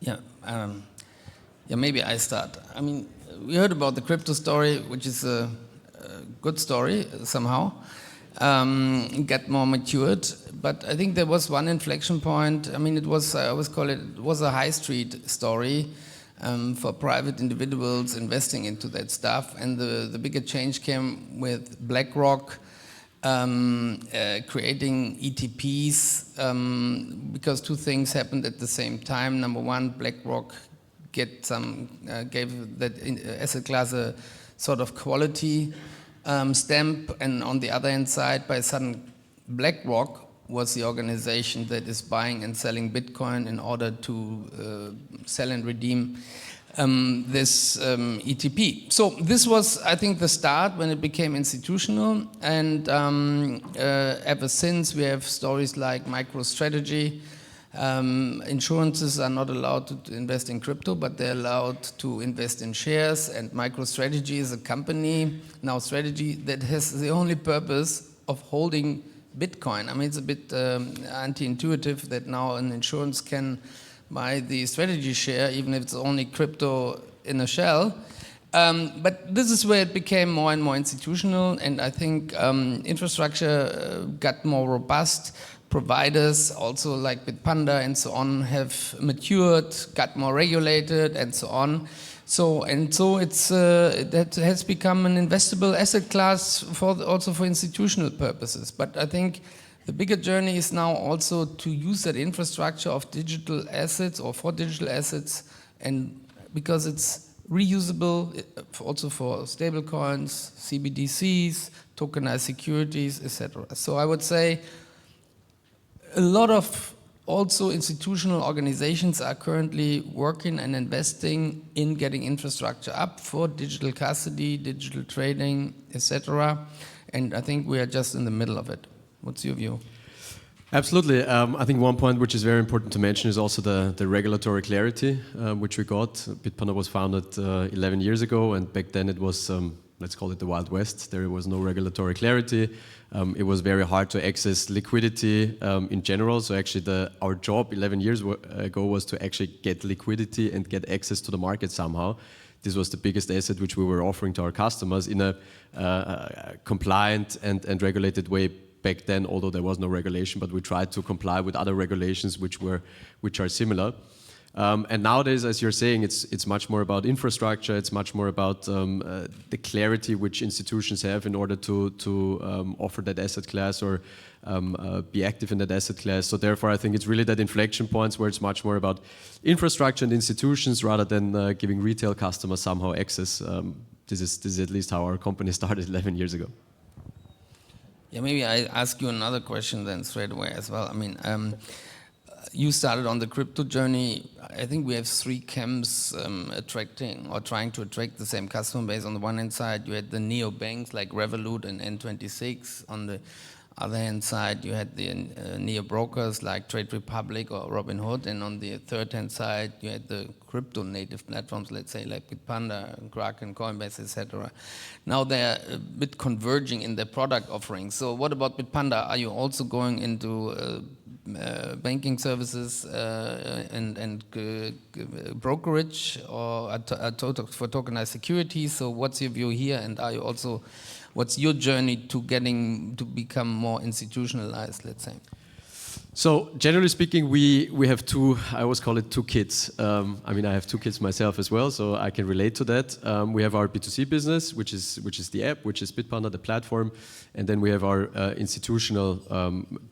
Yeah, maybe I start. I mean, we heard about the crypto story, which is a good story somehow. Get more matured, but I think there was one inflection point. I mean, I always call it was a high street story for private individuals investing into that stuff, and the bigger change came with BlackRock creating ETPs because two things happened at the same time. Number one, BlackRock gave that asset class a sort of quality stamp, and on the other hand side, by sudden, BlackRock was the organization that is buying and selling Bitcoin in order to sell and redeem this ETP. So this was, I think, the start when it became institutional, and ever since we have stories like MicroStrategy. Insurances are not allowed to invest in crypto, but they're allowed to invest in shares, and MicroStrategy is a company, now strategy, that has the only purpose of holding Bitcoin. I mean, it's a bit anti-intuitive that now an insurance can buy the strategy share, even if it's only crypto in a shell. But this is where it became more and more institutional, and I think infrastructure got more robust. Providers, also like Bitpanda and so on, have matured, got more regulated, and so on. So it's that has become an investable asset class also for institutional purposes. But I think the bigger journey is now also to use that infrastructure of digital assets or for digital assets, and because it's reusable also for stable coins, CBDCs, tokenized securities, etc. So I would say a lot of also institutional organizations are currently working and investing in getting infrastructure up for digital custody, digital trading, etc. And I think we are just in the middle of it. What's your view? Absolutely. I think one point which is very important to mention is also the regulatory clarity which we got. Bitpanda was founded 11 years ago, and back then it was, let's call it the Wild West. There was no regulatory clarity. It was very hard to access liquidity in general. So actually our job 11 years ago was to actually get liquidity and get access to the market somehow. This was the biggest asset which we were offering to our customers in a compliant and regulated way back then, although there was no regulation, but we tried to comply with other regulations which are similar. And nowadays, as you're saying, it's much more about infrastructure. It's much more about the clarity which institutions have in order to offer that asset class or be active in that asset class. So therefore, I think it's really that inflection points where it's much more about infrastructure and institutions rather than giving retail customers somehow access. This is at least how our company started 11 years ago. Yeah, maybe I ask you another question then straight away as well. I mean, you started on the crypto journey. I think we have three camps attracting or trying to attract the same customer base. On the one hand side, you had the neo-banks like Revolut and N26. On the other hand side, you had the neo-brokers like Trade Republic or Robinhood. And on the third hand side, you had the crypto-native platforms, let's say like Bitpanda, Kraken, Coinbase, etc. Now they're a bit converging in their product offerings. So what about Bitpanda? Are you also going into banking services and brokerage or for tokenized securities? So what's your view here, and are you also, what's your journey to become more institutionalized, let's say? So generally speaking, we have two, I always call it two kids. I mean, I have two kids myself as well, so I can relate to that. We have our B2C business, which is the app, which is Bitpanda, the platform. And then we have our institutional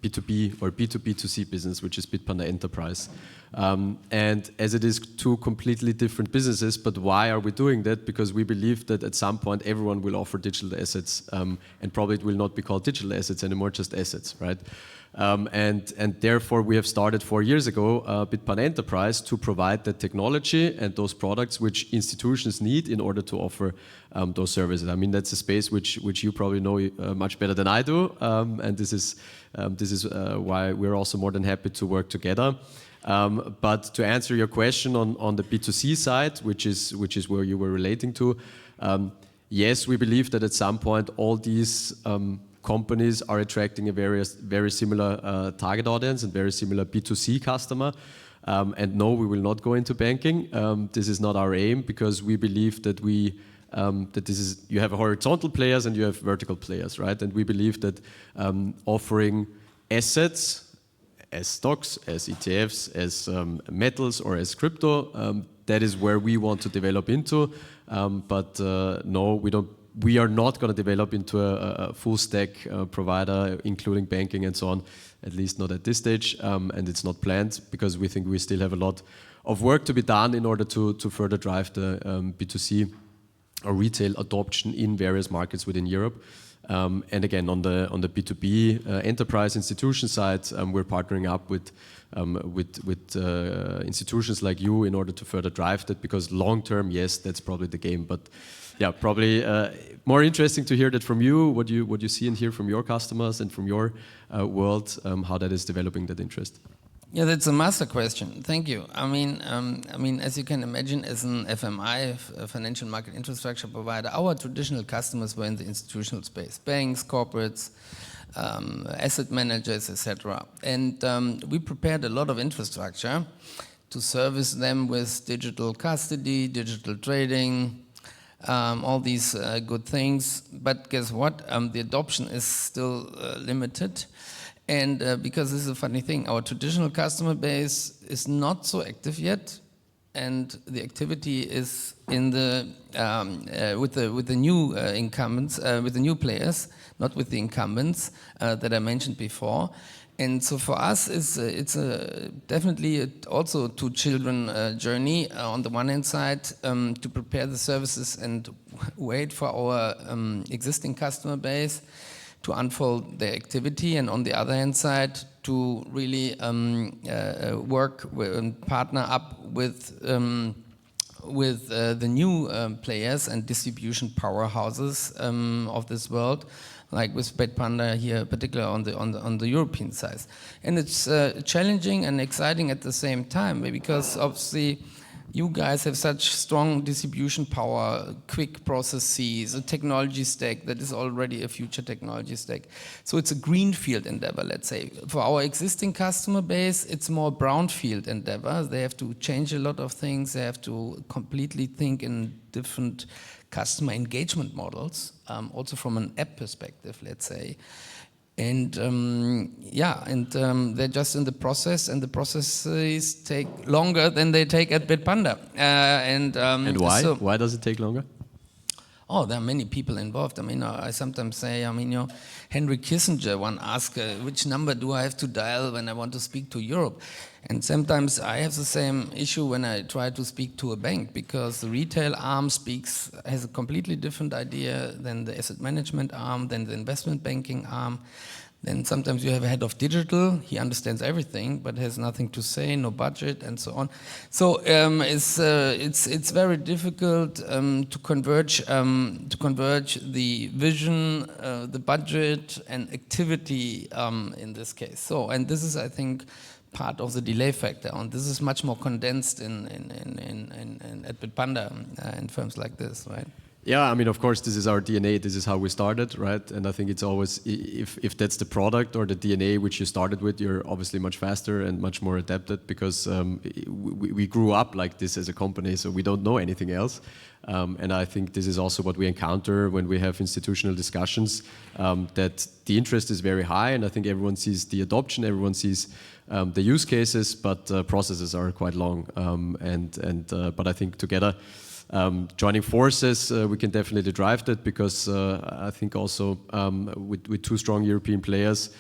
B2B or B2B2C business, which is Bitpanda Enterprise. And as it is two completely different businesses, but why are we doing that? Because we believe that at some point everyone will offer digital assets, and probably it will not be called digital assets anymore, just assets, right? And therefore we have started 4 years ago Bitpanda Enterprise to provide the technology and those products which institutions need in order to offer those services. I mean, that's a space which you probably know much better than I do, and this is why we're also more than happy to work together. But to answer your question on the B2C side, which is where you were relating to, yes, we believe that at some point all these companies are attracting a very similar target audience and very similar B2C customer. And no, we will not go into banking. This is not our aim, because we believe that you have horizontal players and you have vertical players, right? And we believe that offering assets as stocks, as ETFs, as metals, or as crypto, that is where we want to develop into. But no, we are not going to develop into a full stack provider, including banking and so on, at least not at this stage. And it's not planned, because we think we still have a lot of work to be done in order to further drive the B2C or retail adoption in various markets within Europe. And again, on the B2B enterprise institution side, we're partnering up with institutions like you in order to further drive that, because long term, yes, that's probably the game. But yeah, probably more interesting to hear that from you, what you see and hear from your customers and from your world, how that is developing that interest. Yeah, that's a master question. Thank you. I mean, as you can imagine, as an FMI, a financial market infrastructure provider, our traditional customers were in the institutional space: banks, corporates, asset managers, etc. And we prepared a lot of infrastructure to service them with digital custody, digital trading, all these good things. But guess what? The adoption is still limited. And because this is a funny thing, our traditional customer base is not so active yet, and the activity is in the with the new incumbents, with the new players, not with the incumbents that I mentioned before. And so for us, it's definitely also two children journey. On the one hand side, to prepare the services and wait for our existing customer base to unfold their activity, and on the other hand side, to really work and partner up with the new players and distribution powerhouses of this world, like with Bitpanda here, particularly on the European side. And it's challenging and exciting at the same time, because obviously you guys have such strong distribution power, quick processes, a technology stack that is already a future technology stack. So it's a greenfield endeavor, let's say. For our existing customer base, it's more brownfield endeavor. They have to change a lot of things. They have to completely think in different customer engagement models, also from an app perspective, let's say. And they're just in the process, and the processes take longer than they take at Bitpanda. And why? So, why does it take longer? Oh, there are many people involved. I mean, I sometimes say, Henry Kissinger once asked, which number do I have to dial when I want to speak to Europe? And sometimes I have the same issue when I try to speak to a bank, because the retail arm has a completely different idea than the asset management arm, than the investment banking arm. Then sometimes you have a head of digital, he understands everything, but has nothing to say, no budget, and so on. So it's very difficult to converge the vision, the budget, and activity in this case. So, and this is, I think, part of the delay factor, and this is much more condensed at Bitpanda in firms like this, right? Yeah, I mean, of course, this is our DNA. This is how we started, right? And I think it's always, if that's the product or the DNA which you started with, you're obviously much faster and much more adapted, because we grew up like this as a company, so we don't know anything else. And I think this is also what we encounter when we have institutional discussions, that the interest is very high, and I think everyone sees the adoption, everyone sees the use cases, but processes are quite long. But I think together, joining forces, we can definitely drive that, because I think also with two strong European players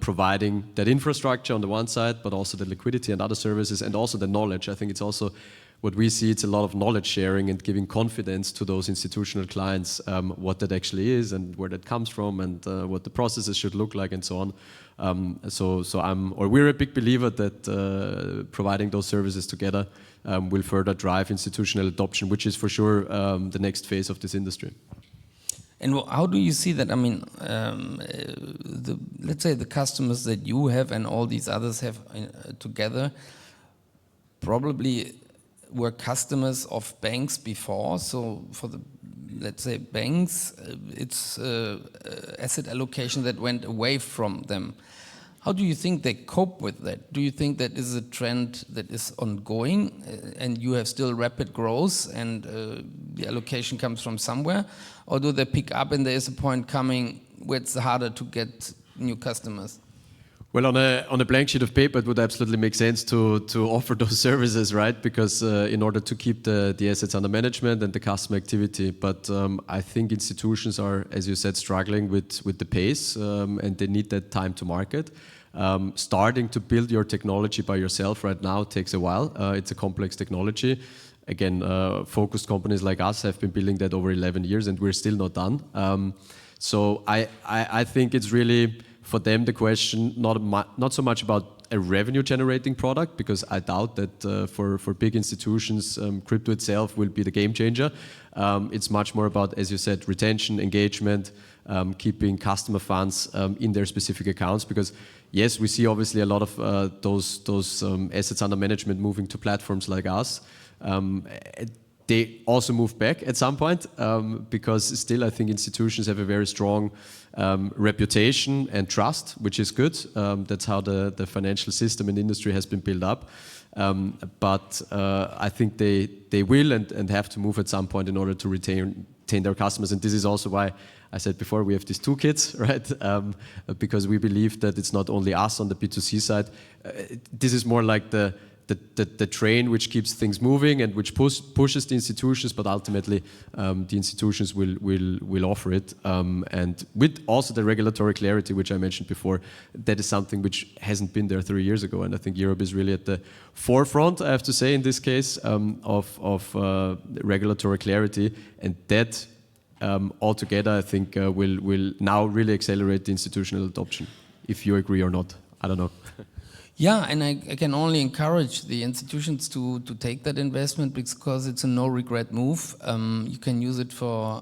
providing that infrastructure on the one side, but also the liquidity and other services, and also the knowledge. I think it's also what we see, it's a lot of knowledge sharing and giving confidence to those institutional clients, what that actually is and where that comes from, and what the processes should look like, and so on. We're a big believer that providing those services together will further drive institutional adoption, which is for sure the next phase of this industry. And how do you see that? I mean, let's say the customers that you have and all these others have together probably were customers of banks before. So for the, let's say, banks, it's asset allocation that went away from them. How do you think they cope with that? Do you think that is a trend that is ongoing and you have still rapid growth and the allocation comes from somewhere? Or do they pick up and there is a point coming where it's harder to get new customers? Well, on a blank sheet of paper, it would absolutely make sense to offer those services, right? Because in order to keep the assets under management and the customer activity. But I think institutions are, as you said, struggling with the pace and they need that time to market. Starting to build your technology by yourself right now takes a while. It's a complex technology. Again, focused companies like us have been building that over 11 years and we're still not done. So I think it's really, for them, the question, not so much about a revenue generating product, because I doubt that for big institutions, crypto itself will be the game changer. It's much more about, as you said, retention, engagement, keeping customer funds in their specific accounts, because yes, we see obviously a lot of those assets under management moving to platforms like us. They also move back at some point because still I think institutions have a very strong reputation and trust, which is good. That's how the financial system and industry has been built up. But I think they will and have to move at some point in order to retain their customers. And this is also why I said before we have these two kids, right? Because we believe that it's not only us on the B2C side. This is more like the train which keeps things moving and which pushes the institutions, but ultimately the institutions will offer it. And with also the regulatory clarity, which I mentioned before, that is something which hasn't been there 3 years ago. And I think Europe is really at the forefront, I have to say, in this case, of regulatory clarity. And that altogether, I think, will now really accelerate the institutional adoption, if you agree or not. I don't know. Yeah, and I can only encourage the institutions to take that investment because it's a no-regret move. You can use it for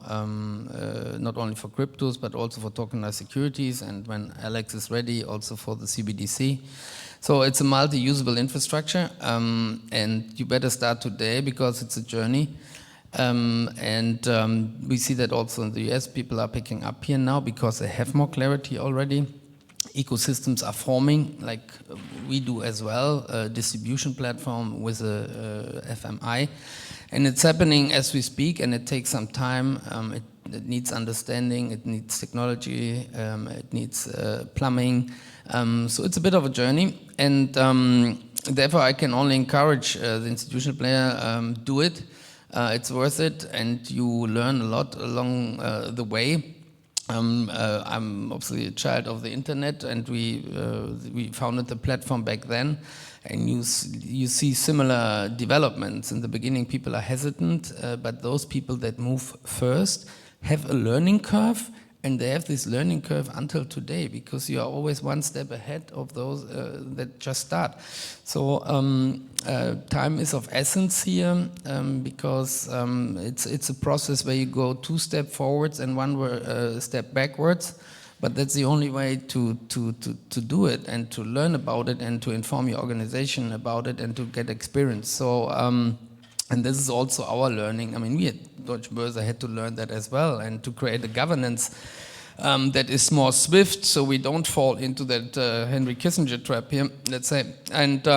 not only for cryptos, but also for tokenized securities, and when Alex is ready, also for the CBDC. So it's a multi-usable infrastructure, and you better start today because it's a journey. We see that also in the US, people are picking up here now because they have more clarity already. Ecosystems are forming, like we do as well, a distribution platform with a FMI. And it's happening as we speak, and it takes some time. It needs understanding, it needs technology, it needs plumbing. So it's a bit of a journey. And therefore, I can only encourage the institutional player, do it. It's worth it, and you learn a lot along the way. I'm obviously a child of the internet, and we founded the platform back then, and you see similar developments. In the beginning, people are hesitant, but those people that move first have a learning curve, and they have this learning curve until today, because you are always one step ahead of those that just start. So time is of essence here, because it's a process where you go 2 steps forwards and 1 step backwards. But that's the only way to do it, and to learn about it, and to inform your organization about it, and to get experience. So and this is also our learning. I mean, we at Deutsche Börse had to learn that as well, and to create a governance that is more swift, so we don't fall into that Henry Kissinger trap here, let's say. And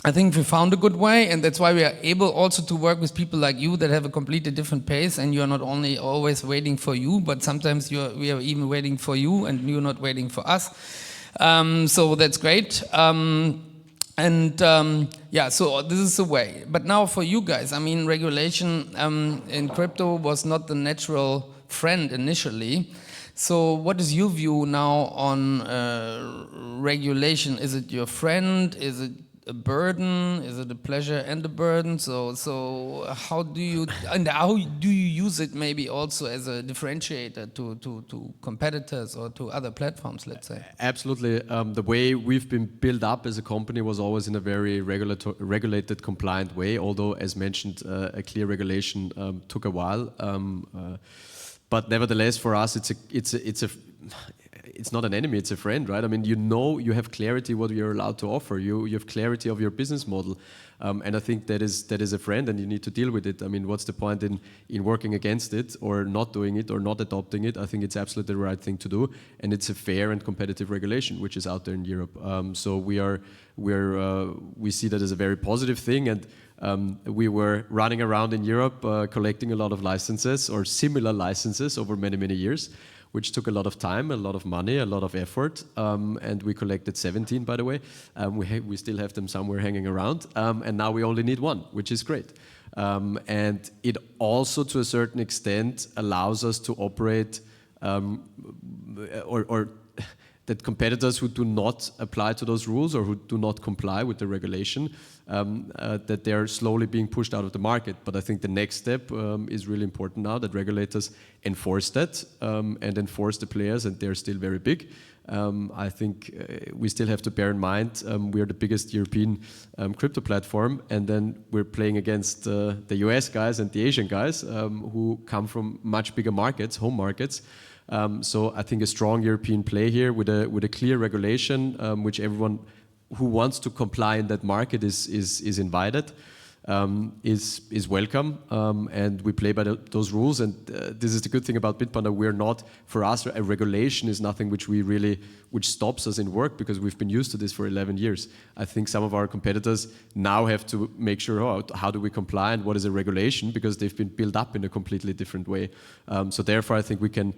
I think we found a good way, and that's why we are able also to work with people like you that have a completely different pace, and you are not only always waiting for you, but sometimes we are even waiting for you, and you're not waiting for us. So that's great. Yeah, so this is the way. But now for you guys, I mean, regulation in crypto was not the natural friend initially. So what is your view now on regulation? Is it your friend? Is it a burden? Is it a pleasure and a burden? So how do you use it maybe also as a differentiator to competitors or to other platforms, let's say? Absolutely. The way we've been built up as a company was always in a very regulated, compliant way, although, as mentioned, a clear regulation took a while. But nevertheless, for us, it's not an enemy, it's a friend, right? I mean, you have clarity what you're allowed to offer. You have clarity of your business model. And I think that is a friend, and you need to deal with it. I mean, what's the point in working against it or not doing it or not adopting it? I think it's absolutely the right thing to do, and it's a fair and competitive regulation which is out there in Europe. So we see that as a very positive thing, and we were running around in Europe collecting a lot of licenses or similar licenses over many years, which took a lot of time, a lot of money, a lot of effort, and we collected 17, by the way. We still have them somewhere hanging around, and now we only need one, which is great. And it also, to a certain extent, allows us to operate, or that competitors who do not apply to those rules or who do not comply with the regulation, that they're slowly being pushed out of the market. But I think the next step is really important now, that regulators enforce that and enforce the players, and they're still very big. I think we still have to bear in mind we're the biggest European crypto platform, and then we're playing against the US guys and the Asian guys who come from much bigger markets, home markets. So I think a strong European play here with a clear regulation, which everyone who wants to comply in that market is invited, is welcome, and we play by those rules. And this is the good thing about Bitpanda. We're not, for us, a regulation is nothing which stops us in work, because we've been used to this for 11 years. I think some of our competitors now have to make sure, how do we comply and what is a regulation, because they've been built up in a completely different way. So therefore, I think we can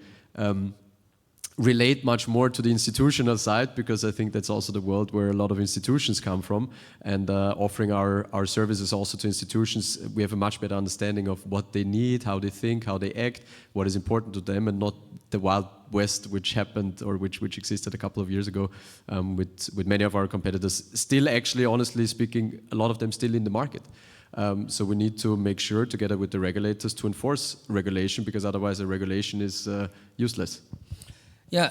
relate much more to the institutional side, because I think that's also the world where a lot of institutions come from, and offering our services also to institutions, we have a much better understanding of what they need, how they think, how they act, what is important to them, and not the Wild West which happened or which existed a couple of years ago with many of our competitors still, actually, honestly speaking, a lot of them still in the market. So we need to make sure, together with the regulators, to enforce regulation, because otherwise a regulation is useless. Yeah,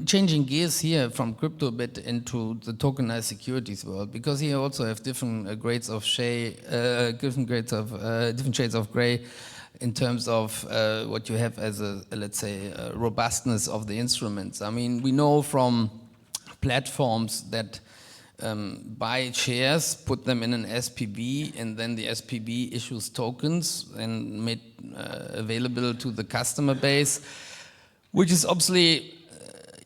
changing gears here from crypto a bit into the tokenized securities world, because here also have different grades of shade, different shades of grey in terms of what you have as a, let's say, robustness of the instruments. I mean, we know from platforms that buy shares, put them in an SPV, and then the SPV issues tokens and made available to the customer base, which is obviously,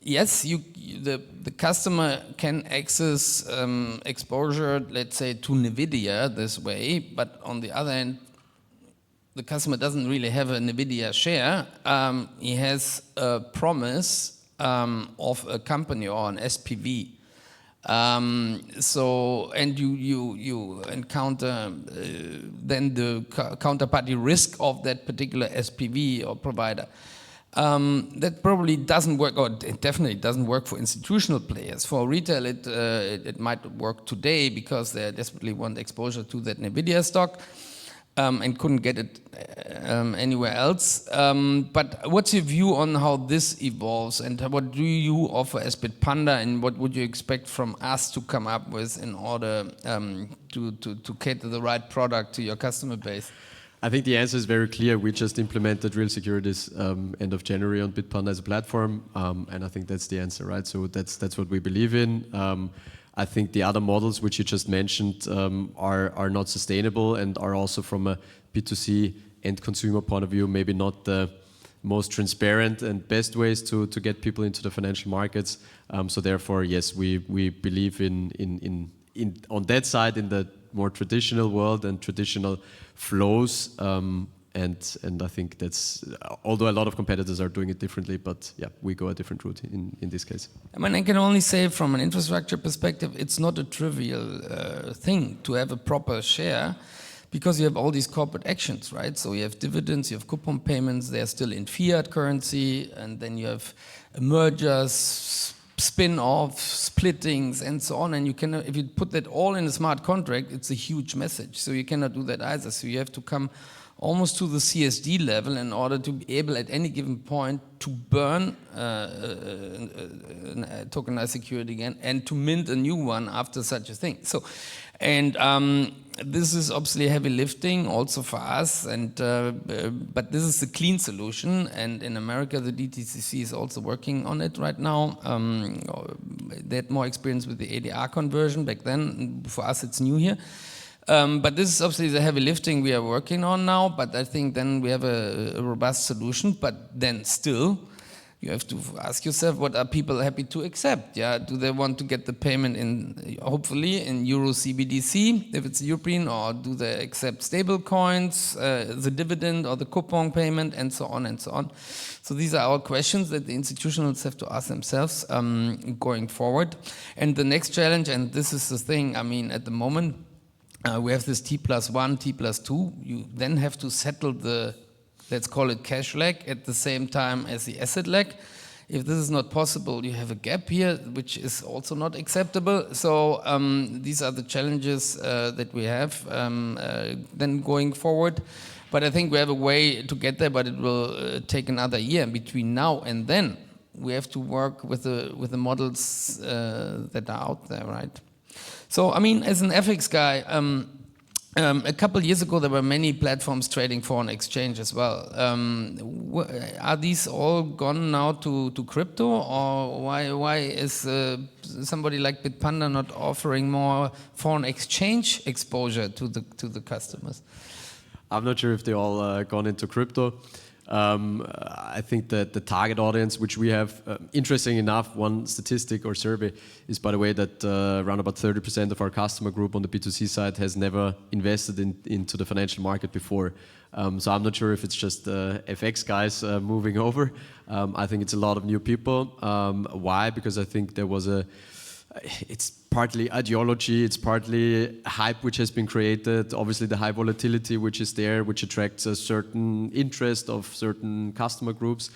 yes, the customer can access exposure, let's say, to NVIDIA this way, but on the other hand, the customer doesn't really have a NVIDIA share. He has a promise of a company or an SPV. So, and you encounter then the counterparty risk of that particular SPV or provider. That probably doesn't work, or it definitely doesn't work for institutional players. For retail, it might work today because they desperately want exposure to that NVIDIA stock and couldn't get it anywhere else. But what's your view on how this evolves, and what do you offer as Bitpanda, and what would you expect from us to come up with in order to cater the right product to your customer base? I think the answer is very clear. We just implemented real securities end of January on Bitpanda as a platform, and I think that's the answer, right? So that's what we believe in. I think the other models which you just mentioned are not sustainable, and are also, from a B2C end consumer point of view, maybe not the most transparent and best ways to get people into the financial markets. So therefore, yes, we believe in on that side, in the more traditional world and traditional flows, and I think that's, although a lot of competitors are doing it differently, but yeah, we go a different route in this case. I mean, I can only say from an infrastructure perspective, it's not a trivial thing to have a proper share, because you have all these corporate actions, right? So you have dividends, you have coupon payments, they're still in fiat currency, and then you have mergers, spin-offs, splittings, and so on. And you cannot, if you put that all in a smart contract, it's a huge message. So you cannot do that either. So you have to come almost to the CSD level in order to be able at any given point to burn a tokenized security again and to mint a new one after such a thing. So, and This is obviously heavy lifting also for us, and but this is a clean solution. And in America, the DTCC is also working on it right now. They had more experience with the ADR conversion back then. For us, it's new here. But this is obviously the heavy lifting we are working on now. But I think then we have a robust solution. But then still, you have to ask yourself, what are people happy to accept? Yeah, do they want to get the payment in, hopefully, in Euro CBDC, if it's European, or do they accept stable coins, the dividend or the coupon payment, and so on and so on. So these are all questions that the institutionals have to ask themselves going forward. And the next challenge, and this is the thing, I mean, at the moment, we have this T+1, T+2. You then have to settle the, let's call it cash leg, at the same time as the asset leg. If this is not possible, you have a gap here, which is also not acceptable. So these are the challenges that we have then going forward. But I think we have a way to get there, but it will take another year. Between now and then, we have to work with the models that are out there, right? So, I mean, as an FX guy, a couple years ago, there were many platforms trading foreign exchange as well. Are these all gone now to crypto, or why is somebody like Bitpanda not offering more foreign exchange exposure to the customers? I'm not sure if they all gone into crypto. I think that the target audience, which we have, interesting enough, one statistic or survey is, by the way, that around about 30% of our customer group on the B2C side has never invested into the financial market before. So I'm not sure if it's just FX guys moving over. I think it's a lot of new people. Why? Because I think there was it's partly ideology, it's partly hype which has been created, obviously the high volatility which is there, which attracts a certain interest of certain customer groups.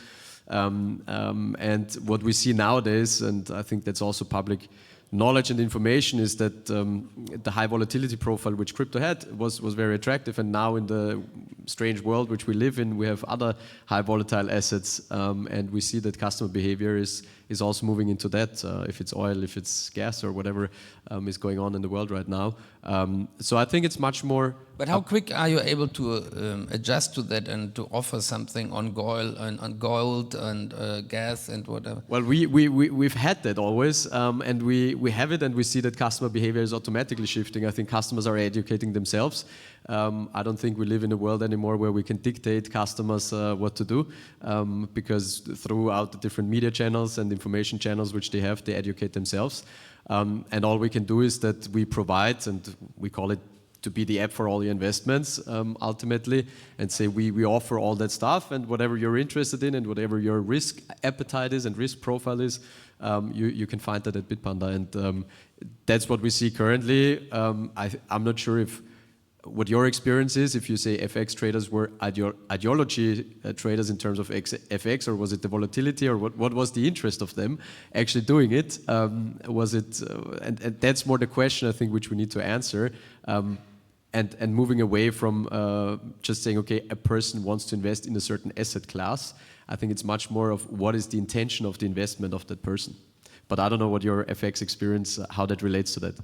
And what we see nowadays, and I think that's also public knowledge and information, is that the high volatility profile which crypto had was very attractive, and now in the strange world which we live in, we have other high volatile assets, and we see that customer behavior is also moving into that, if it's oil, if it's gas, or whatever is going on in the world right now. So I think it's much more... But how quick are you able to adjust to that and to offer something on gold and gas and whatever? Well, we've had that always, and we have it, and we see that customer behavior is automatically shifting. I think customers are educating themselves. I don't think we live in a world anymore where we can dictate customers what to do, because throughout the different media channels and information channels which they have, they educate themselves. And all we can do is that we provide, and we call it to be the app for all your investments, ultimately, and say we offer all that stuff, and whatever you're interested in and whatever your risk appetite is and risk profile is, you can find that at Bitpanda. And that's what we see currently. I'm not sure if what your experience is, if you say FX traders were ideology traders in terms of FX, or was it the volatility, or what was the interest of them actually doing it? Was it, and that's more the question, I think, which we need to answer. And moving away from just saying, okay, a person wants to invest in a certain asset class. I think it's much more of what is the intention of the investment of that person. But I don't know what your FX experience, how that relates to that.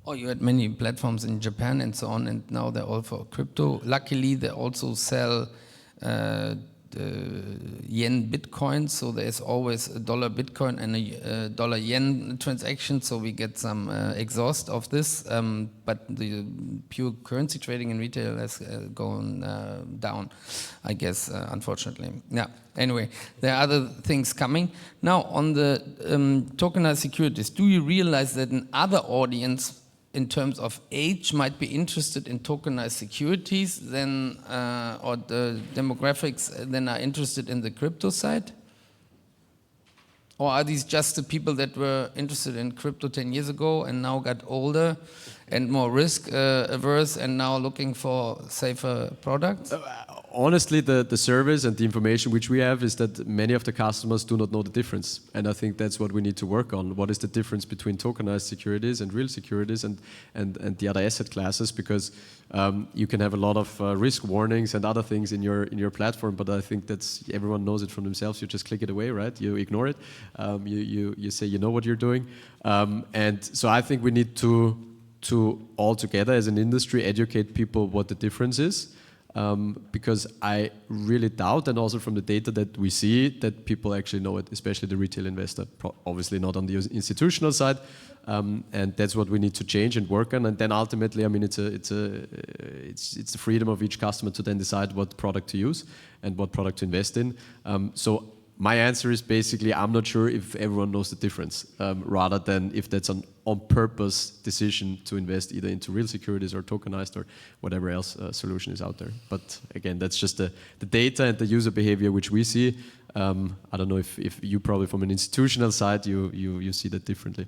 Oh, you had many platforms in Japan and so on, and now they're all for crypto. Luckily, they also sell yen Bitcoin, so there's always a dollar Bitcoin and a dollar yen transaction, so we get some exhaust of this, but the pure currency trading in retail has gone down, I guess, unfortunately. Yeah. Anyway, there are other things coming. Now, on the tokenized securities, do you realize that an other audience in terms of age might be interested in tokenized securities than, or the demographics then are interested in the crypto side? Or are these just the people that were interested in crypto 10 years ago and now got older and more risk averse and now looking for safer products? Honestly, the service and the information which we have is that many of the customers do not know the difference. And I think that's what we need to work on. What is the difference between tokenized securities and real securities and the other asset classes? Because you can have a lot of risk warnings and other things in your platform, but I think that's, everyone knows it from themselves. You just click it away, right? You ignore it. You say you know what you're doing. And so I think we need to to all together as an industry educate people what the difference is. Because I really doubt, and also from the data that we see, that people actually know it, especially the retail investor, obviously not on the institutional side, and that's what we need to change and work on. And then ultimately, I mean, it's the freedom of each customer to then decide what product to use and what product to invest in. So my answer is basically, I'm not sure if everyone knows the difference, rather than if that's an on-purpose decision to invest either into real securities or tokenized or whatever else solution is out there. But again, that's just the data and the user behavior which we see. I don't know if you probably from an institutional side, you see that differently.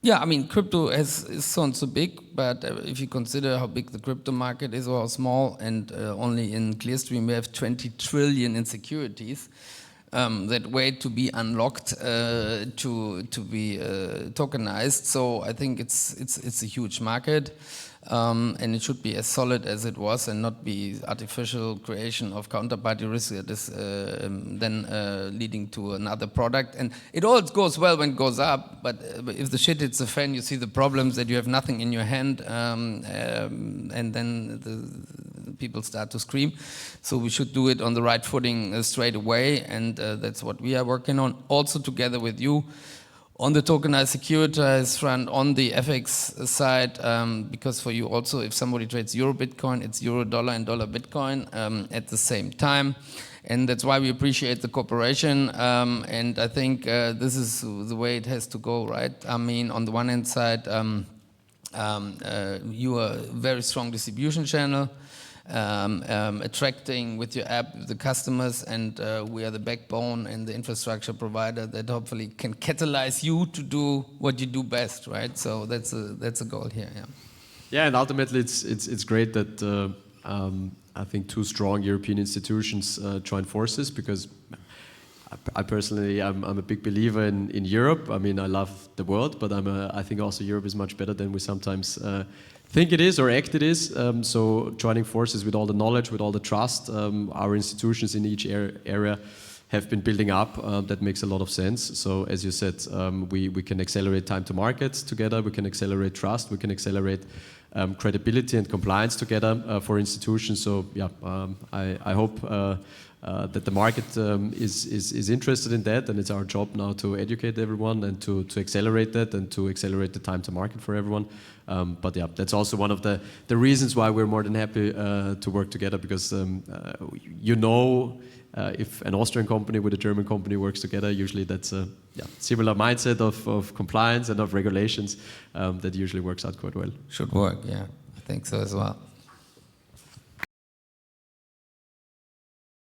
Yeah, I mean, crypto is sounds so big, but if you consider how big the crypto market is or how small, and only in Clearstream we have 20 trillion in securities, that wait to be unlocked to be tokenized. So I think it's a huge market, and it should be as solid as it was and not be artificial creation of counterparty risk that is then leading to another product. And it all goes well when it goes up, but if the shit hits the fan, you see the problems that you have nothing in your hand, and then the people start to scream. So we should do it on the right footing straight away, and that's what we are working on, also together with you. On the tokenized securitized front, on the FX side, because for you also, if somebody trades Euro Bitcoin, it's Euro Dollar and Dollar Bitcoin at the same time. And that's why we appreciate the cooperation. And I think this is the way it has to go, right? I mean, on the one hand side, you are a very strong distribution channel, attracting with your app the customers, and we are the backbone and the infrastructure provider that hopefully can catalyze you to do what you do best, right? So that's a goal here. Yeah. Yeah, and ultimately it's great that I think two strong European institutions join forces, because I personally I'm a big believer in Europe. I mean, I love the world, but I think also Europe is much better than we sometimes think it is or act it is. So joining forces with all the knowledge, with all the trust, our institutions in each area have been building up. That makes a lot of sense. So as you said, we can accelerate time to market together, we can accelerate trust, we can accelerate credibility and compliance together for institutions. So yeah, I hope that the market is interested in that, and it's our job now to educate everyone and to accelerate that and to accelerate the time to market for everyone. But yeah, that's also one of the reasons why we're more than happy to work together, because if an Austrian company with a German company works together, usually that's a similar mindset of compliance and of regulations that usually works out quite well. Should work, yeah. I think so as well.